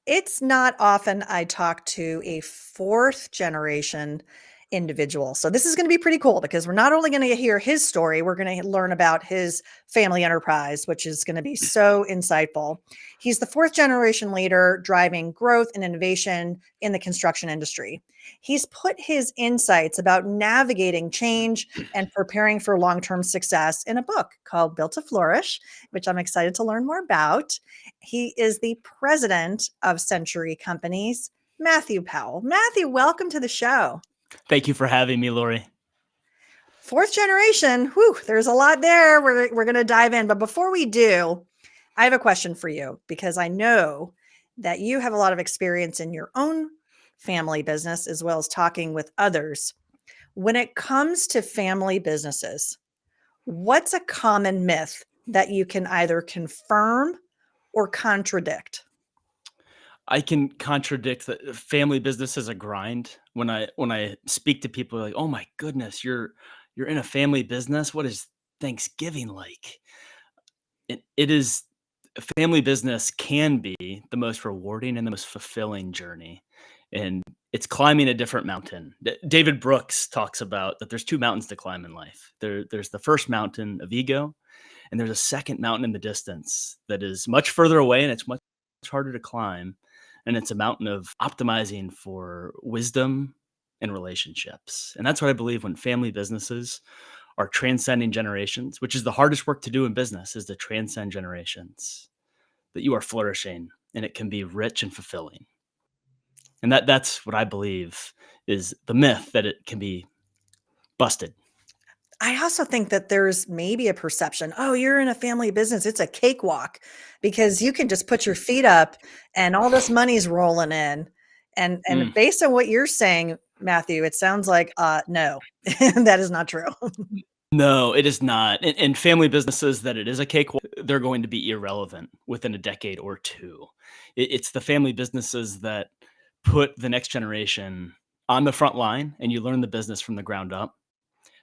It's not often I talk to a fourth generation individual. So this is going to be pretty cool because we're not only going to hear his story, we're going to learn about his family enterprise, which is going to be so insightful. He's the fourth generation leader driving growth and innovation in the construction industry. He's put his insights about navigating change and preparing for long-term success in a book called Built to Flourish, which I'm excited to learn more about. He is the president of Century Companies, Matthew Powell. Matthew, welcome to the show. Thank you for having me, Laurie. Fourth generation, whew, there's a lot there. We're going to dive in. But before we do, I have a question for you because I know that you have a lot of experience in your own family business as well as talking with others. When it comes to family businesses, what's a common myth that you can either confirm or contradict? I can contradict that family business is a grind. When I speak to people like, "Oh my goodness, you're in a family business. What is Thanksgiving like?" It is a family business can be the most rewarding and the most fulfilling journey. And it's climbing a different mountain. David Brooks talks about that there's two mountains to climb in life. There's the first mountain of ego, and there's a second mountain in the distance that is much further away and it's much harder to climb. And it's a mountain of optimizing for wisdom and relationships. And that's what I believe when family businesses are transcending generations, which is the hardest work to do in business, is to transcend generations, that you are flourishing and it can be rich and fulfilling. And that's what I believe is the myth that it can be busted. I also think that there's maybe a perception, oh, you're in a family business, it's a cakewalk because you can just put your feet up and all this money's rolling in. And Mm. based on what you're saying, Matthew, it sounds like no, that is not true. No, it is not. And family businesses that it is a cakewalk, they're going to be irrelevant within a decade or two. It's the family businesses that put the next generation on the front line and you learn the business from the ground up.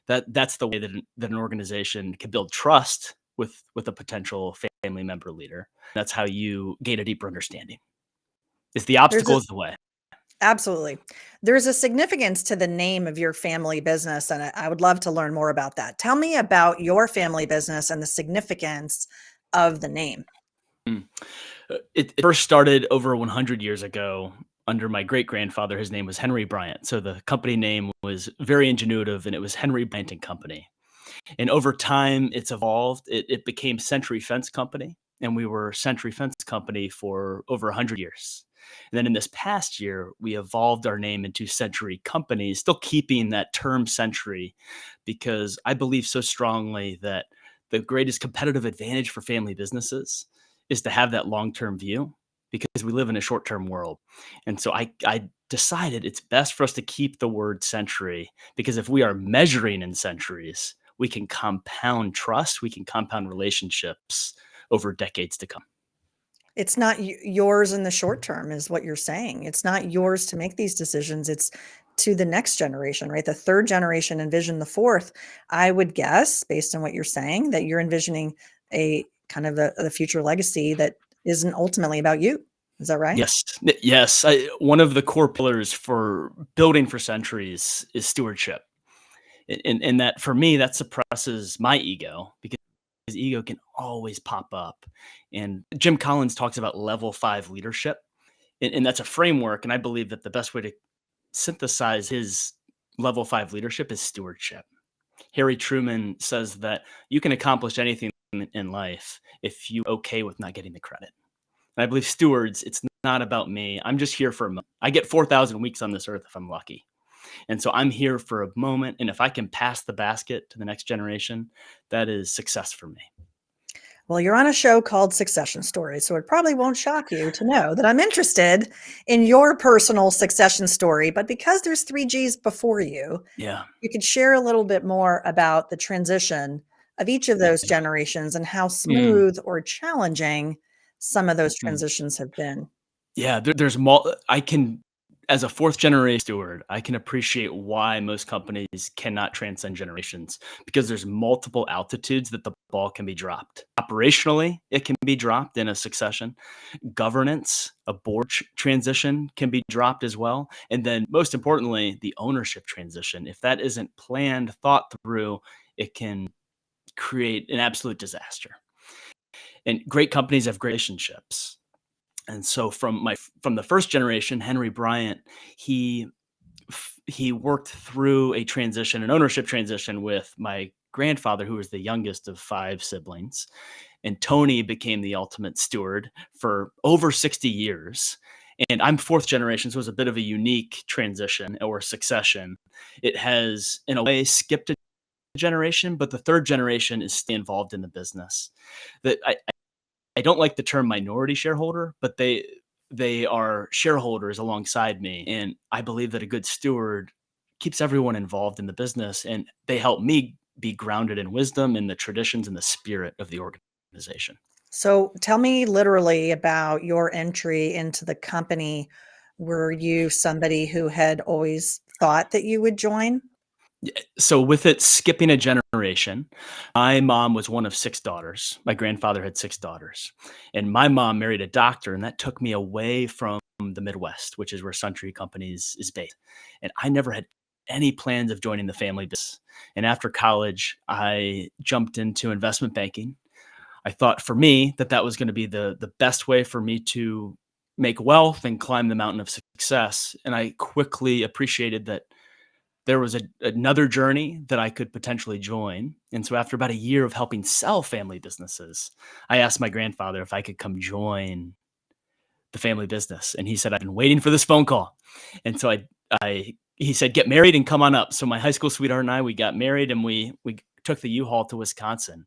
That's the way that an organization can build trust with a potential family member leader. That's how you gain a deeper understanding. It's the There's a obstacle is the way. Absolutely. There's a significance to the name of your family business, and I would love to learn more about that. Tell me about your family business and the significance of the name. Mm. It first started over 100 years ago under my great grandfather. His name was Henry Bryant. So the company name was very ingenuitive and it was Henry Bryant and Company. And over time, it's evolved. It became Century Fence Company, and we were Century Fence Company for over 100 years. And then in this past year, we evolved our name into Century Companies, still keeping that term century, because I believe so strongly that the greatest competitive advantage for family businesses is to have that long-term view because we live in a short-term world. And so I decided it's best for us to keep the word century because if we are measuring in centuries, we can compound trust, we can compound relationships over decades to come. It's not yours in the short term, is what you're saying. It's not yours to make these decisions. It's to the next generation, right? The third generation envision the fourth. I would guess, based on what you're saying, that you're envisioning a kind of a future legacy that isn't ultimately about you. Is that right? Yes, yes. One of the core pillars for building for centuries is stewardship. And that for me, that suppresses my ego because ego can always pop up. And Jim Collins talks about level 5 leadership. And that's a framework. And I believe that the best way to synthesize his level 5 leadership is stewardship. Harry Truman says that you can accomplish anything in life if you okay with not getting the credit. And I believe stewards, it's not about me. I'm just here for a moment. I get 4,000 weeks on this earth if I'm lucky. And so I'm here for a moment. And if I can pass the basket to the next generation, that is success for me. Well, you're on a show called Succession Stories, so it probably won't shock you to know that I'm interested in your personal succession story. But because there's three G's before Yeah. you could share a little bit more about the transition of each of those generations and how Mm, smooth or challenging some of those mm. transitions have been. Yeah, there's I can as a fourth generation steward, I can appreciate why most companies cannot transcend generations because there's multiple altitudes that the ball can be dropped. Operationally, it can be dropped in a succession. Governance, a board transition can be dropped as well. And then, most importantly, the ownership transition. If that isn't planned, thought through, it can create an absolute disaster. And great companies have great relationships. And so from the first generation, Henry Bryant, he he worked through a transition, an ownership transition with my grandfather, who was the youngest of five siblings. And Tony became the ultimate steward for over 60 years. And I'm fourth generation, so it was a bit of a unique transition or succession. It has, in a way, skipped a generation, but the third generation is still involved in the business. That I don't like the term minority shareholder, but they are shareholders alongside me, and I believe that a good steward keeps everyone involved in the business, and they help me be grounded in wisdom and the traditions and the spirit of the organization. So tell me literally about your entry into the company. Were you somebody who had always thought that you would join? So with it skipping a generation, my mom was one of six daughters. My grandfather had six daughters, and my mom married a doctor, and that took me away from the Midwest, which is where Century Companies is based. And I never had any plans of joining the family business. And after college, I jumped into investment banking. I thought for me that that was going to be the best way for me to make wealth and climb the mountain of success. And I quickly appreciated that there was another journey that I could potentially join. And so after about a year of helping sell family businesses, I asked my grandfather if I could come join the family business. And he said, I've been waiting for this phone call. And so he said, get married and come on up. So my high school sweetheart and I, we got married and we took the U-Haul to Wisconsin.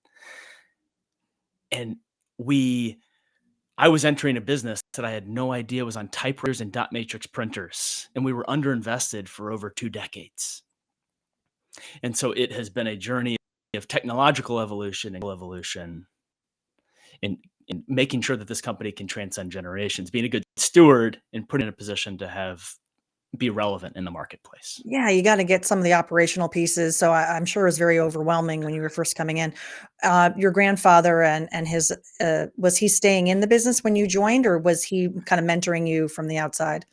And I was entering a business that I had no idea was on typewriters and dot matrix printers. And we were underinvested for over 2 decades. And so it has been a journey of technological evolution and evolution in making sure that this company can transcend generations, being a good steward and put in a position to be relevant in the marketplace. Yeah, you got to get some of the operational pieces. So I'm sure it was very overwhelming when you were first coming in. Your grandfather and his was he staying in the business when you joined, or was he kind of mentoring you from the outside?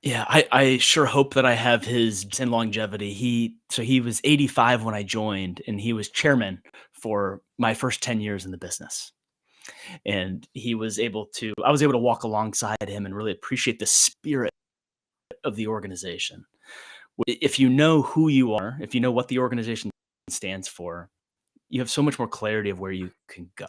Yeah, I sure hope that I have his in longevity. He was 85 when I joined, and he was chairman for my first 10 years in the business. And I was able to walk alongside him and really appreciate the spirit of the organization. If you know who you are, if you know what the organization stands for, you have so much more clarity of where you can go.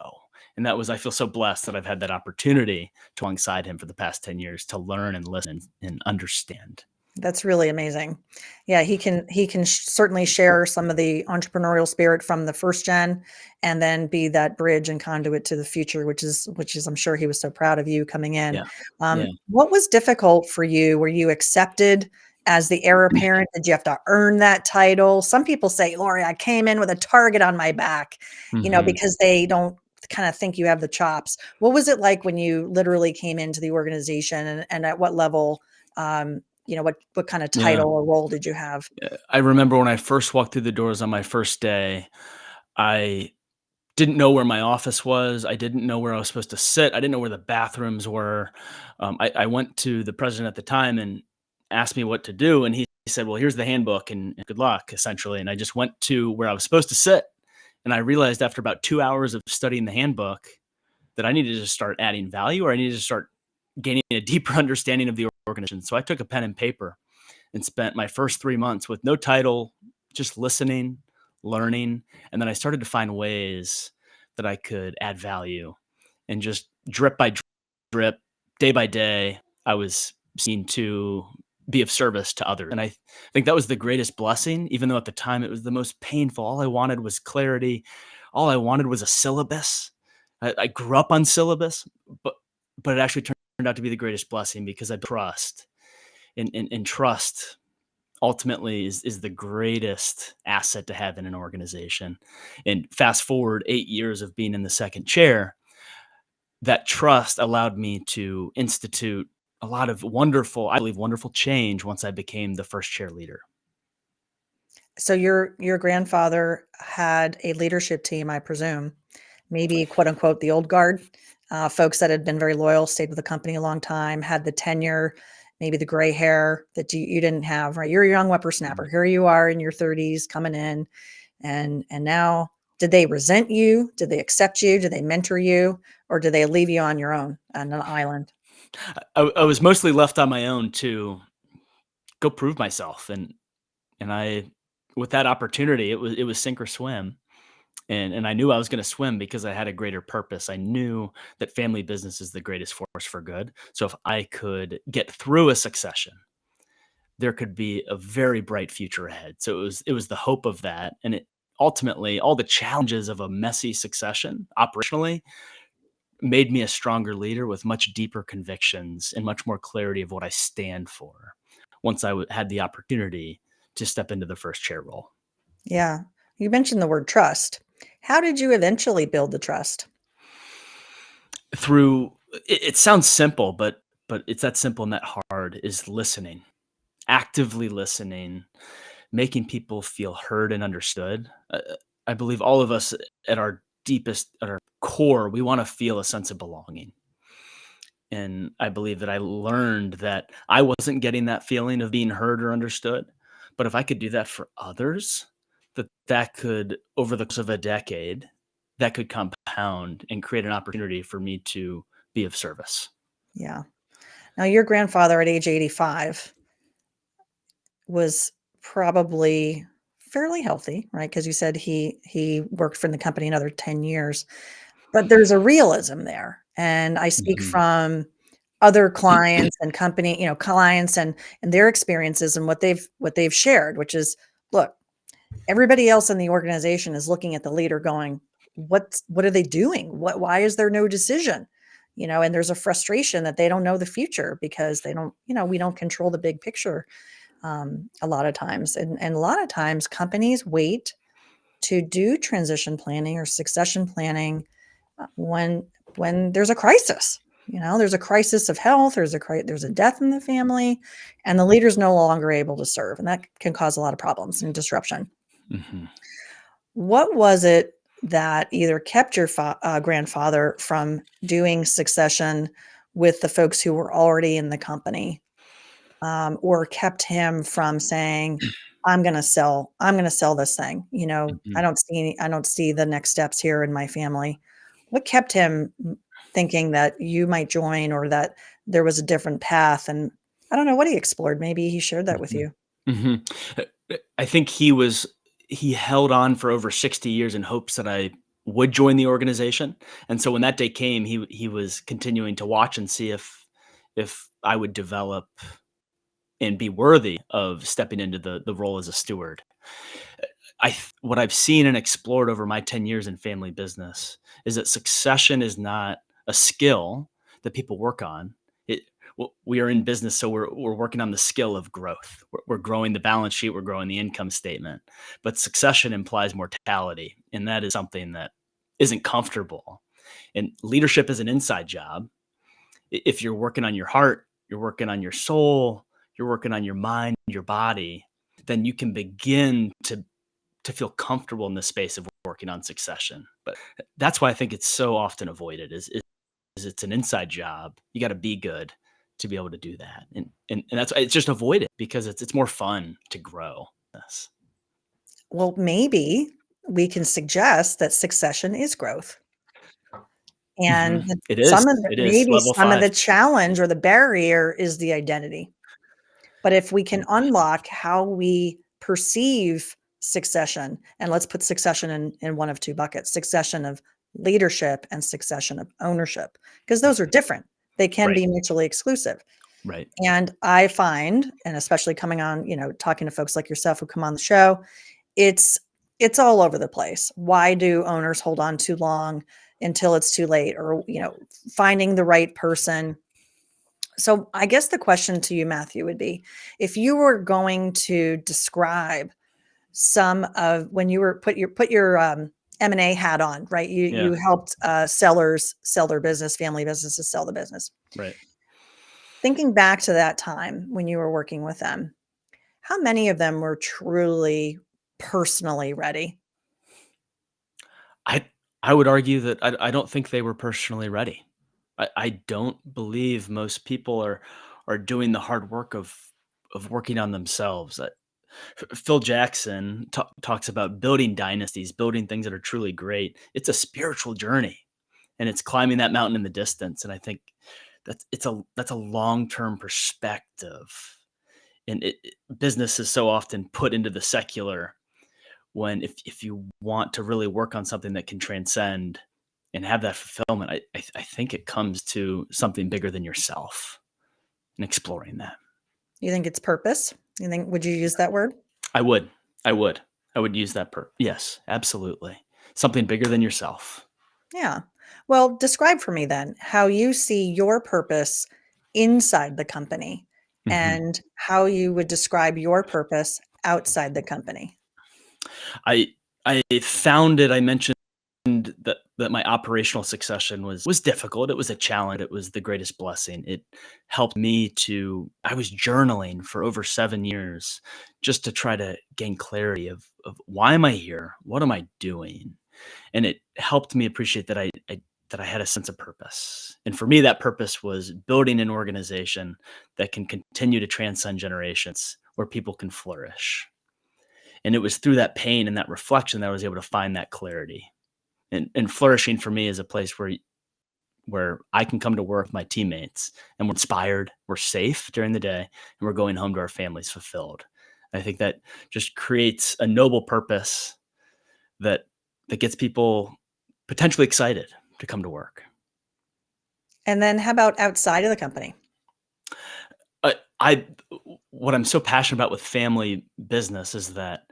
And I feel so blessed that I've had that opportunity to alongside him for the past 10 years to learn and listen and understand. That's really amazing. Yeah, he can certainly share some of the entrepreneurial spirit from the first gen, and then be that bridge and conduit to the future, which is I'm sure he was so proud of you coming in. Yeah. Yeah. What was difficult for you? Were you accepted as the heir apparent? Did you have to earn that title? Some people say, Laurie, I came in with a target on my back, Mhm. because they don't kind of think you have the chops. What was it like when you literally came into the organization, and at what level? What kind of Yeah. title or role did you have? I remember when I first walked through the doors on my first day, I didn't know where my office was. I didn't know where I was supposed to sit. I didn't know where the bathrooms were. I went to the president at the time and asked me what to do. And he said, well, here's the handbook and good luck, essentially. And I just went to where I was supposed to sit. And I realized after about 2 hours of studying the handbook that I needed to start adding value, or I needed to start gaining a deeper understanding of the organization. So I took a pen and paper and spent my first 3 months with no title, just listening, learning. And then I started to find ways that I could add value, and just drip by drip, day by day, I was seen to be of service to others. And I think that was the greatest blessing, even though at the time it was the most painful. All I wanted was clarity. All I wanted was a syllabus. I grew up on syllabus, but it actually turned out to be the greatest blessing because I trust, and trust ultimately is the greatest asset to have in an organization. And fast forward 8 years of being in the second chair, that trust allowed me to institute a lot of wonderful, I believe, wonderful change once I became the first chair leader. So your grandfather had a leadership team, I presume, maybe quote unquote the old guard, folks that had been very loyal, stayed with the company a long time, had the tenure, maybe the gray hair that you didn't have, right? You're a young whippersnapper. Mhm. Here you are in your 30s coming in, and now did they resent you? Did they accept you? Did they mentor you? Or did they leave you on your own on an island? I was mostly left on my own to go prove myself, and I, with that opportunity, it was sink or swim. And I knew I was gonna swim because I had a greater purpose. I knew that family business is the greatest force for good. So if I could get through a succession, there could be a very bright future ahead. So it was the hope of that, and it ultimately, all the challenges of a messy succession operationally made me a stronger leader with much deeper convictions and much more clarity of what I stand for once had the opportunity to step into the first chair role. Yeah. You mentioned the word trust. How did you eventually build the trust? Through it sounds simple, but it's that simple and that hard, is listening, actively listening, making people feel heard and understood. I believe all of us at our deepest, at our core, we want to feel a sense of belonging. And I believe that I learned that I wasn't getting that feeling of being heard or understood. But if I could do that for others, that could, over the course of a decade, that could compound and create an opportunity for me to be of service. Yeah. Now, your grandfather at age 85 was probably fairly healthy, right? Because you said he worked for the company another 10 years. But there's a realism there, and I speak Mhm. from other clients and company, clients and their experiences and what they've shared, which is, look, everybody else in the organization is looking at the leader going, what are they doing? Why is there no decision? And there's a frustration that they don't know the future because they don't, we don't control the big picture a lot of times. And a lot of times companies wait to do transition planning or succession planning when there's a crisis. There's a crisis of health, there's a death in the family, and the leader's no longer able to serve, and that can cause a lot of problems and disruption. Mhm. What was it that either kept your grandfather from doing succession with the folks who were already in the company, or kept him from saying, I'm going to sell this thing. Mhm. I don't see the next steps here in my family. What kept him thinking that you might join or that there was a different path? And I don't know what he explored. Maybe he shared that with Mhm. you. Mhm. I think he held on for over 60 years in hopes that I would join the organization, and so when that day came, he was continuing to watch and see if I would develop and be worthy of stepping into the role as a steward. What I've seen and explored over my 10 years in family business is that succession is not a skill that people work on. It we are in business, so we're working on the skill of growth. We're growing the balance sheet, we're growing the income statement. But succession implies mortality, and that is something that isn't comfortable. And leadership is an inside job. If you're working on your heart, you're working on your soul, you're working on your mind, your body, then you can begin to feel comfortable in the space of working on succession. But that's why I think it's so often avoided is it's an inside job. You got to be good to be able to do that. And that's why it's just avoided because it's more fun to grow this. Well, maybe we can suggest that succession is growth. And Mhm. It is. some of the It is maybe level some of 5. the challenge or the barrier is the identity. But if we can unlock how we perceive succession, and let's put succession in one of two buckets, succession of leadership and succession of ownership, because those are different. They can Right. be mutually exclusive. Right. And I find, and especially coming on, talking to folks like yourself who come on the show, it's it's all over the place. Why do owners hold on too long until it's too late, or finding the right person? So I guess the question to you, Matthew, would be, if you were going to describe some of when you were put your M&A hat on, right? You Yeah. helped sellers sell their business, family businesses sell the business. Right. Thinking back to that time when you were working with them, how many of them were truly personally ready? I I would argue that I don't think they were personally ready. I don't believe most people are doing the hard work of working on themselves. Phil Jackson talks about building dynasties, building things that are truly great. It's a spiritual journey, and it's climbing that mountain in the distance. And I think that's a long term perspective. And business is so often put into the secular when if you want to really work on something that can transcend and have that fulfillment, I think it comes to something bigger than yourself and exploring that. You think it's purpose? You think would you use that word? I would. I would. I would use that yes, absolutely. Something bigger than yourself. Yeah. Well, describe for me then how you see your purpose inside the company Mhm. and how you would describe your purpose outside the company. I I found it I mentioned that my operational succession was difficult. It was a challenge. It was the greatest blessing. It helped me to I was journaling for over 7 years just to try to gain clarity of why am I here? What am I doing? And it helped me appreciate that I had a sense of purpose. And for me, that purpose was building an organization that can continue to transcend generations where people can flourish. And it was through that pain and that reflection that I was able to find that clarity. And flourishing for me is a place where I can come to work with my teammates and we're inspired, we're safe during the day, and we're going home to our families fulfilled. I think that just creates a noble purpose that that gets people potentially excited to come to work. And then how about outside of the company? I what I'm so passionate about with family business is that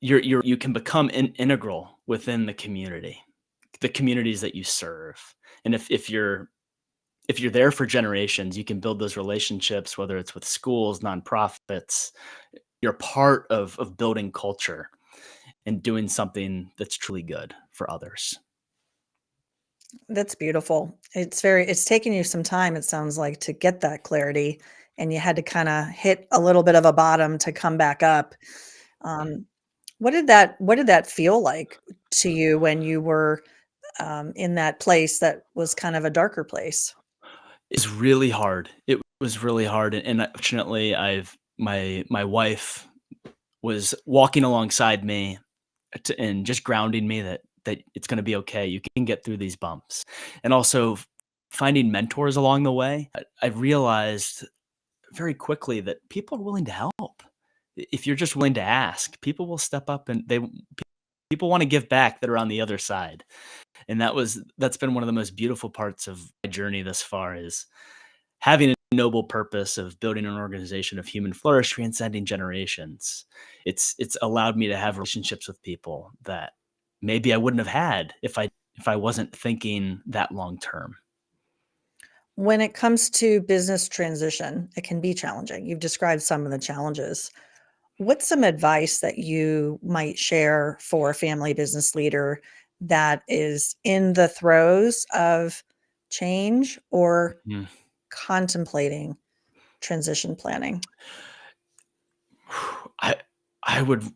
you can become integral within the communities that you serve, and if you're there for generations, you can build those relationships, whether it's with schools, nonprofits. You're part of building culture and doing something that's truly good for others. That's beautiful. It's taken you some time, it sounds like, to get that clarity, and you had to kinda hit a little bit of a bottom to come back up. Um, what did that feel like to you when you were, in that place that was kind of a darker place? It's really hard. It was really hard, and fortunately, I've my wife was walking alongside me and just grounding me that it's going to be okay. You can get through these bumps, and also finding mentors along the way. I realized very quickly that people are willing to help. If you're just willing to ask, people will step up and people want to give back that are on the other side. And that's been one of the most beautiful parts of my journey thus far is having a noble purpose of building an organization of human flourish transcending generations. It's allowed me to have relationships with people that maybe I wouldn't have had if I wasn't thinking that long term. When it comes to business transition, it can be challenging. You've described some of the challenges. What's some advice that you might share for a family business leader that is in the throes of change or Mhm. contemplating transition planning? I I would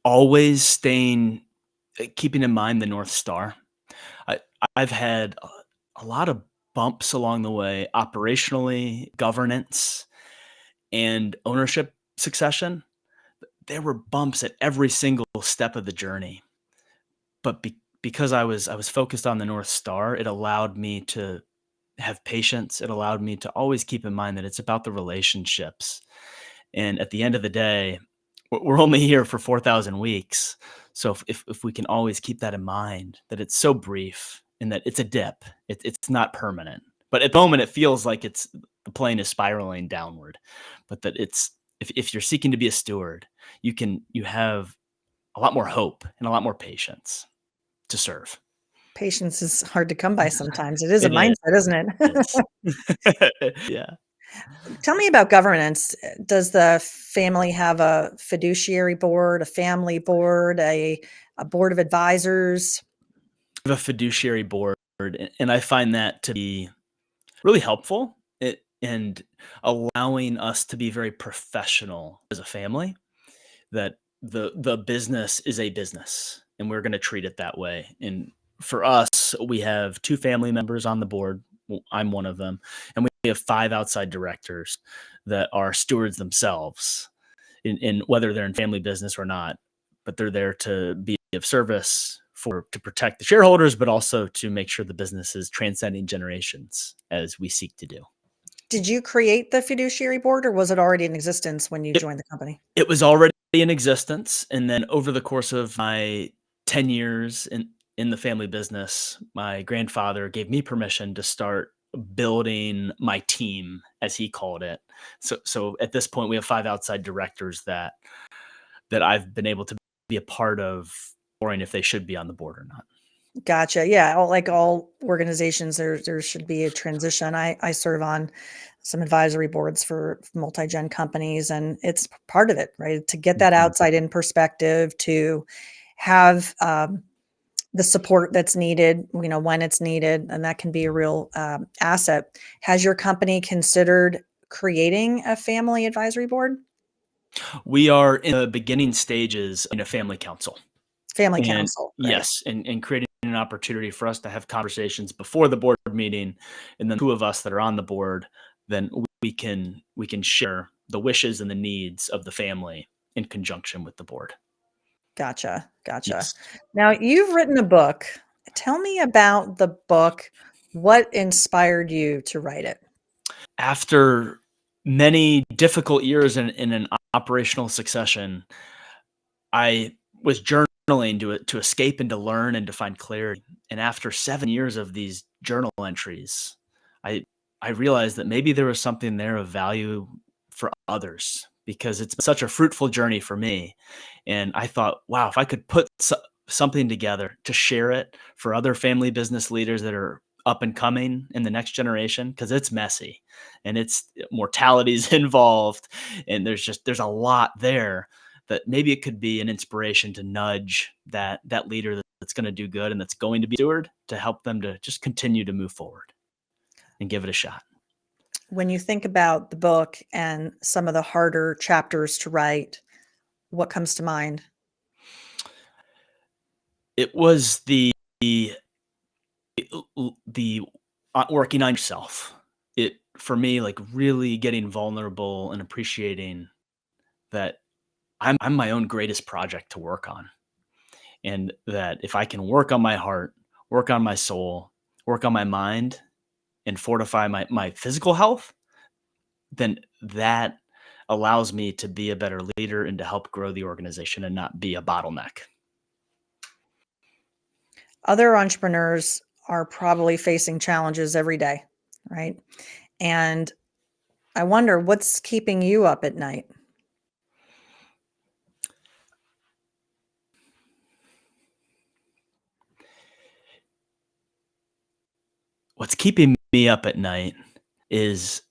always keeping in mind the North Star. I I've had a lot of bumps along the way, operationally, governance, and ownership succession. There were bumps at every single step of the journey, but because I was focused on the North Star, it allowed me to have patience. It allowed me to always keep in mind that it's about the relationships. And at the end of the day, we're only here for 4,000 weeks. So if we can always keep that in mind, that it's so brief and that it's a dip, it's not permanent. But at the moment, it feels like the plane is spiraling downward. But that if you're seeking to be a steward, you have a lot more hope and a lot more patience to serve. Patience is hard to come by sometimes. It is a It is. mindset, isn't It it? is. Yeah. Tell me about governance. Does the family have a fiduciary board, a family board, a board of advisors? I have a fiduciary board, and I find that to be really helpful. and allowing us to be very professional as a family, that the business is a business and we're going to treat it that way. And for us, we have two family members on the board. Well, I'm one of them, and we have five outside directors that are stewards themselves in whether they're in family business or not, but they're there to be of service for to protect the shareholders, but also to make sure the business is transcending generations as we seek to do. Did you create the fiduciary board or was it already in existence when you It, joined the company? it was already in existence, and then over the course of my 10 years in the family business, my grandfather gave me permission to start building my team, as he called it. So at this point, we have five outside directors that I've been able to be a part of, or if they should be on the board or not. Gotcha. Yeah. Like all organizations, there should be a transition. I serve on some advisory boards for multi-gen companies, and it's part of it, right? To get that Mhm. outside in perspective, to have the support that's needed, when it's needed, and that can be a real asset. Has your company considered creating a family advisory board, We are in the beginning stages in a family council. family And council? Great. yes, and creating an opportunity for us to have conversations before the board meeting, and then two of us that are on the board, then we can share the wishes and the needs of the family in conjunction with the board. Gotcha, gotcha. Yes. Now you've written a book. Tell me about the book. What inspired you to write it? After many difficult years in an operational succession, I was journaling to escape and to learn and to find clarity. And after 7 years of these journal entries, I I realized that maybe there was something there of value for others, because it's been such a fruitful journey for me. And I thought, wow, if I could put something together to share it for other family business leaders that are up and coming in the next generation, because it's messy and it's mortality's involved, and there's a lot there, that maybe it could be an inspiration to nudge that leader that's going to do good and that's going to be a steward, to help them to just continue to move forward and give it a shot. When you think about the book and some of the harder chapters to write, what comes to mind? It was the working on yourself. It for me, like, really getting vulnerable and appreciating that I'm my own greatest project to work on, and that if I can work on my heart, work on my soul, work on my mind, and fortify my physical health, then that allows me to be a better leader and to help grow the organization and not be a bottleneck. Other entrepreneurs are probably facing challenges every day, right? And I wonder what's keeping you up at night? What's keeping me up at night is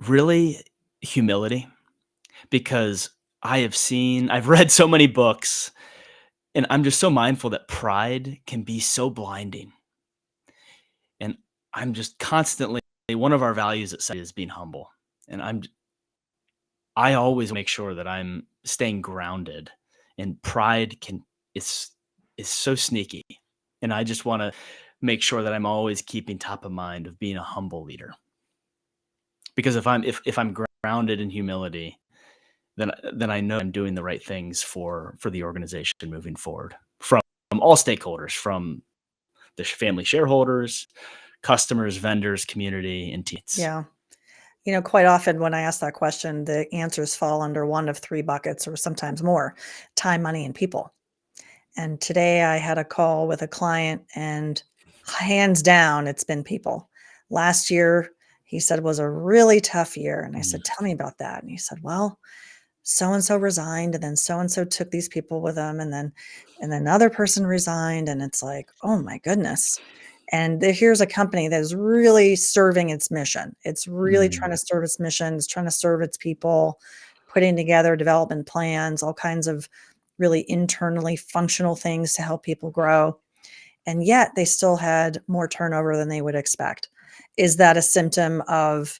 really humility, because I've read so many books, and I'm just so mindful that pride can be so blinding. And I'm just constantly, one of our values at SETI is being humble. And I always make sure that I'm staying grounded, and pride is so sneaky. And I just want to make sure that I'm always keeping top of mind of being a humble leader. Because if I'm grounded in humility, then I know I'm doing the right things for the organization moving forward, from all stakeholders, from the family shareholders, customers, vendors, community, and teams. Yeah. Quite often when I ask that question, the answers fall under one of three buckets or sometimes more: time, money, and people. And today I had a call with a client, and hands down, it's been people. Last year, he said, was a really tough year. And I Mm, said, tell me about that. And he said, well, so and so resigned, and then so and so took these people with them, and then another person resigned, and it's like, oh my goodness. And here's a company that is really serving its mission. It's really trying mm, to serve its mission. It's trying to serve its people, putting together development plans, all kinds of really internally functional things to help people grow. And yet they still had more turnover than they would expect. Is that a symptom of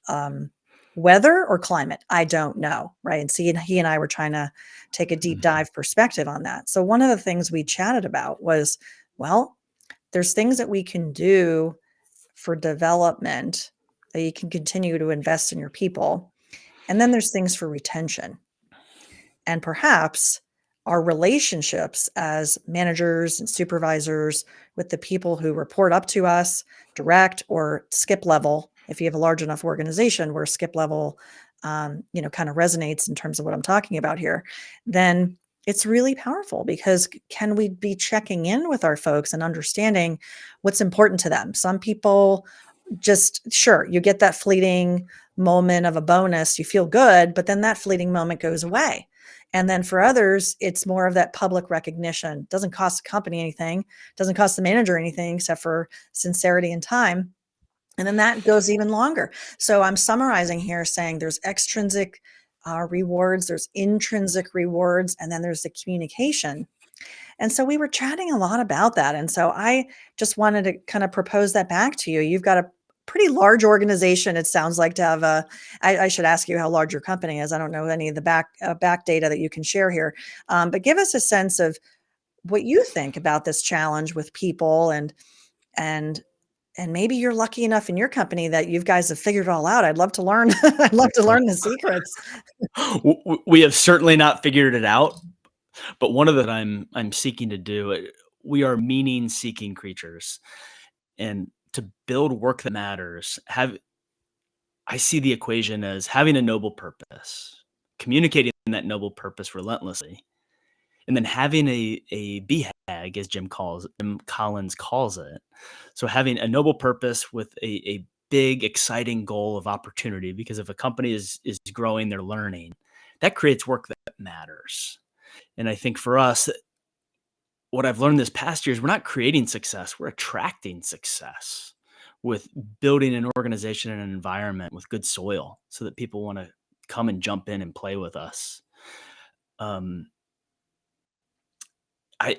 weather or climate? I don't know, right? And see, he and I were trying to take a deep Mhm. dive perspective on that. So one of the things we chatted about was, well, there's things that we can do for development that you can continue to invest in your people. And then there's things for retention. And perhaps our relationships as managers and supervisors with the people who report up to us, direct or skip level, if you have a large enough organization where skip level, kind of resonates in terms of what I'm talking about here, then it's really powerful because can we be checking in with our folks and understanding what's important to them? Some people just, sure, you get that fleeting moment of a bonus, you feel good, but then that fleeting moment goes away. And then for others, it's more of that public recognition. Doesn't cost the company anything, doesn't cost the manager anything except for sincerity and time. And then that goes even longer. So I'm summarizing here saying there's extrinsic rewards, there's intrinsic rewards, and then there's the communication. And so we were chatting a lot about that. And so I just wanted to kind of propose that back to you. You've got a pretty large organization, it sounds like, to have I should ask you how large your company is. I don't know any of the back data that you can share here. But give us a sense of what you think about this challenge with people and and maybe you're lucky enough in your company that you guys have figured it all out. I'd love to learn. I'd love to learn the secrets. We have certainly not figured it out, but one of that I'm seeking to do. We are meaning seeking creatures, and to build work that matters, have I see the equation as having a noble purpose, communicating that noble purpose relentlessly, and then having a BHAG, as Jim Collins calls it. So having a noble purpose with a big, exciting goal of opportunity, because if a company is growing, they're learning, that creates work that matters. And I think for us, what I've learned this past year is we're not creating success, we're attracting success with building an organization and an environment with good soil so that people want to come and jump in and play with us. Um,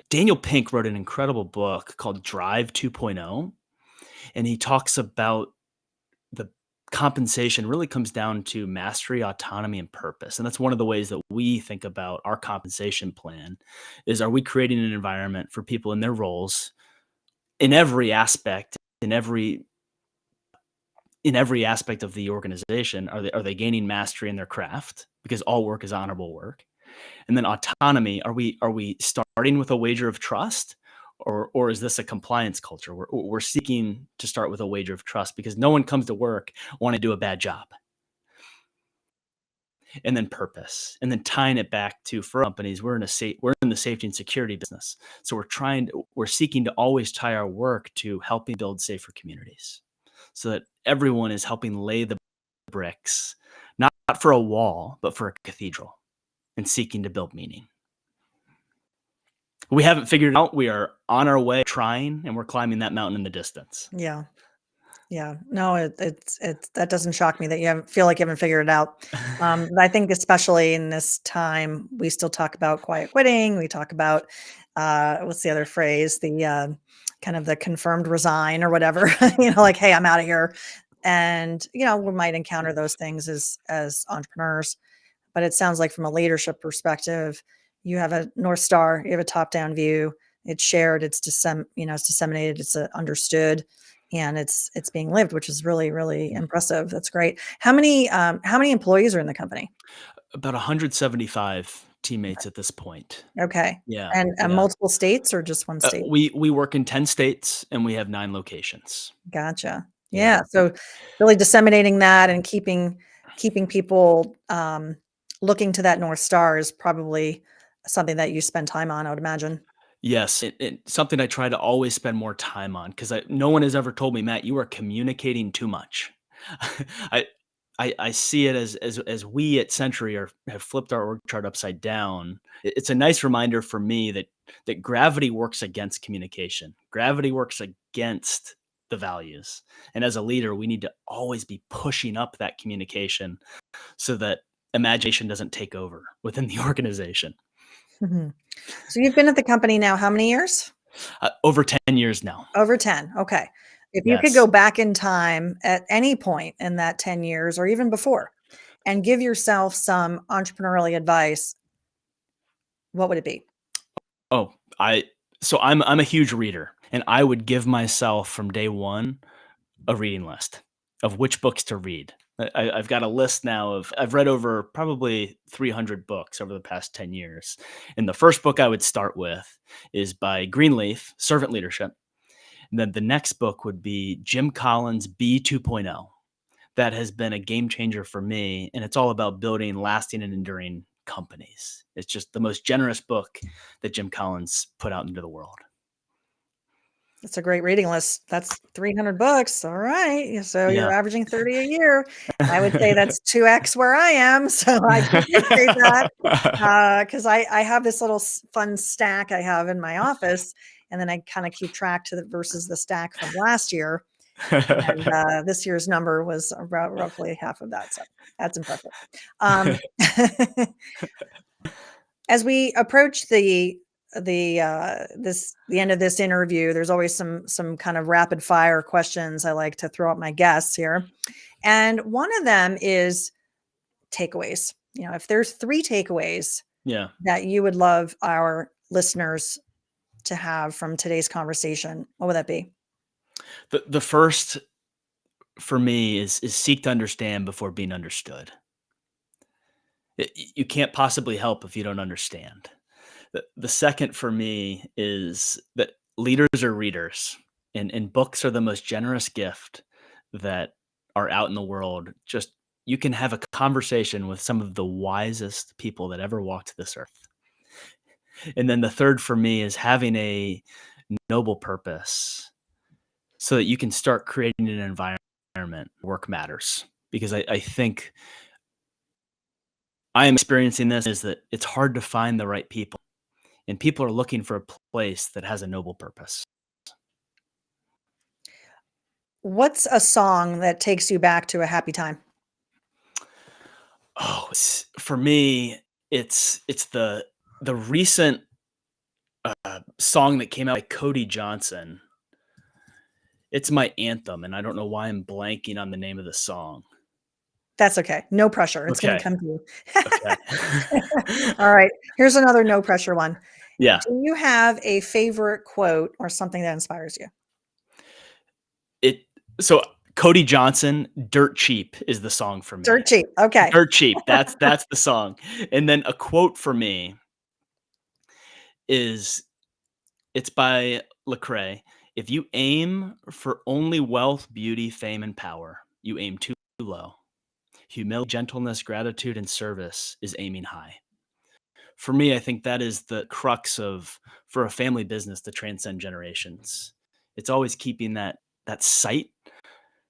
Daniel Pink wrote an incredible book called Drive 2.0, and he talks about the compensation really comes down to mastery, autonomy, and purpose. And that's one of the ways that we think about our compensation plan is, are we creating an environment for people in their roles in every aspect, in every aspect of the organization? Are they gaining mastery in their craft? Because all work is honorable work. And then autonomy, are we starting with a wager of trust, or is this a compliance culture? We're seeking to start with a wager of trust because no one comes to work wanting to do a bad job. And then purpose, and then tying it back to, for companies, we're in the safety and security business. So we're seeking to always tie our work to helping build safer communities so that everyone is helping lay the bricks, not for a wall, but for a cathedral, and seeking to build meaning. We haven't figured it out. We are on our way, trying, and we're climbing that mountain in the distance. Yeah. Yeah, no, it's that doesn't shock me that you haven't feel like you haven't figured it out. But I think especially in this time, we still talk about quiet quitting. We talk about what's the other phrase? The kind of the confirmed resign or whatever. Like, hey, I'm out of here. And we might encounter those things as entrepreneurs. But it sounds like from a leadership perspective, you have a North Star, you have a top-down view, it's shared, it's disseminated, it's understood, and it's being lived, which is really, really impressive. That's great. How many employees are in the company? About 175 teammates at this point. Okay. Yeah, And yeah. multiple states or just one state? We work in 10 states and we have 9 locations. Gotcha. Yeah. Yeah, so really disseminating that and keeping people, looking to that North Star is probably something that you spend time on, I would imagine. Yes, something I try to always spend more time on, because no one has ever told me, Matt, you are communicating too much. I, I see it as we at Century have flipped our org chart upside down. It's a nice reminder for me that gravity works against communication. Gravity works against the values. And as a leader, we need to always be pushing up that communication so that imagination doesn't take over within the organization. Mhm. So you've been at the company now how many years? Over 10 years now. Over 10. Okay. If you could Yes. go back in time at any point in that 10 years or even before and give yourself some entrepreneurial advice, what would it be? Oh, I'm a huge reader, and I would give myself from day one a reading list of which books to read. I've got a list now of I've read over probably 300 books over the past 10 years. And the first book I would start with is by Greenleaf, Servant Leadership. And then the next book would be Jim Collins' B 2.0. That has been a game changer for me. And it's all about building lasting and enduring companies. It's just the most generous book that Jim Collins put out into the world. That's a great reading list. That's 300 books. All right. So you're Yeah. averaging 30 a year. I would say that's 2x where I am. So I can appreciate that. Because I have this little fun stack I have in my office. And then I kind of keep track to the versus the stack from last year. And this year's number was about roughly half of that. So that's impressive. Um, as we approach the end of this interview, there's always some kind of rapid fire questions I like to throw at my guests here. And one of them is takeaways. If there's 3 takeaways Yeah. that you would love our listeners to have from today's conversation, what would that be? The first for me is seek to understand before being understood. You can't possibly help if you don't understand. The second for me is that leaders are readers, and books are the most generous gift that are out in the world. Just you can have a conversation with some of the wisest people that ever walked this earth. And then the third for me is having a noble purpose so that you can start creating an environment where work matters. Because I think I am experiencing this is that it's hard to find the right people, and people are looking for a place that has a noble purpose. What's a song that takes you back to a happy time? Oh, for me, it's the recent song that came out by Cody Johnson. It's my anthem, and I don't know why I'm blanking on the name of the song. That's okay. No pressure. It's going to Okay, come to you. okay. All right. Here's another no pressure one. Yeah, Do you have a favorite quote or something that inspires you? it so Cody Johnson, "Dirt Cheap" is the song for me. Dirt cheap. Okay. Dirt Cheap, that's the song. And then a quote for me is it's by Lecrae. "If you aim for only wealth, beauty, fame, and power, you aim too low. Humility, gentleness, gratitude, and service is aiming high." For me, I think that is the crux of for a family business to transcend generations. It's always keeping that sight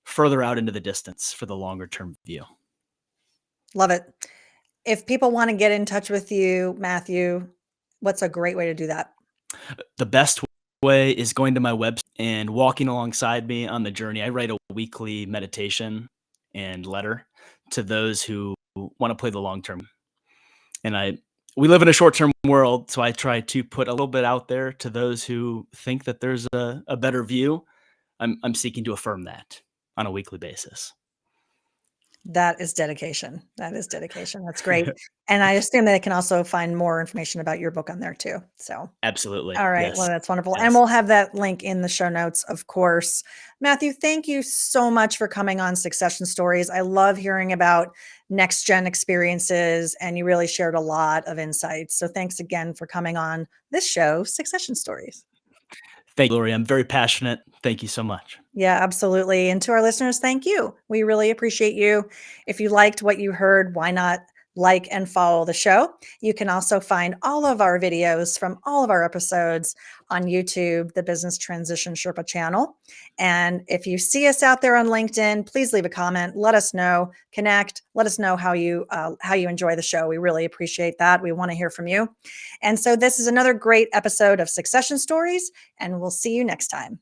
further out into the distance for the longer term view. Love it. If people want to get in touch with you, Matthew, what's a great way to do that? The best way is going to my website and walking alongside me on the journey. I write a weekly meditation and letter to those who want to play the long term. And we live in a short term world, so I try to put a little bit out there to those who think that there's a better view. I'm seeking to affirm that on a weekly basis. That is dedication. That is dedication. That's great. And I assume they can also find more information about your book on there too. So Absolutely. all right. Well, Yes. that's wonderful. And Yes. we'll have that link in the show notes, of course. Matthew, thank you so much for coming on Succession Stories. I love hearing about next gen experiences, and you really shared a lot of insights. So thanks again for coming on this show, Succession Stories. Thank you, Laurie. I'm very passionate. Thank you so much. Yeah, absolutely. And to our listeners, thank you. We really appreciate you. If you liked what you heard, why not like and follow the show? You can also find all of our videos from all of our episodes on YouTube, the Business Transition Sherpa channel. And if you see us out there on LinkedIn, please leave a comment. Let us know, connect. Let us know how you enjoy the show. We really appreciate that. We want to hear from you. And so this is another great episode of Succession Stories, and we'll see you next time.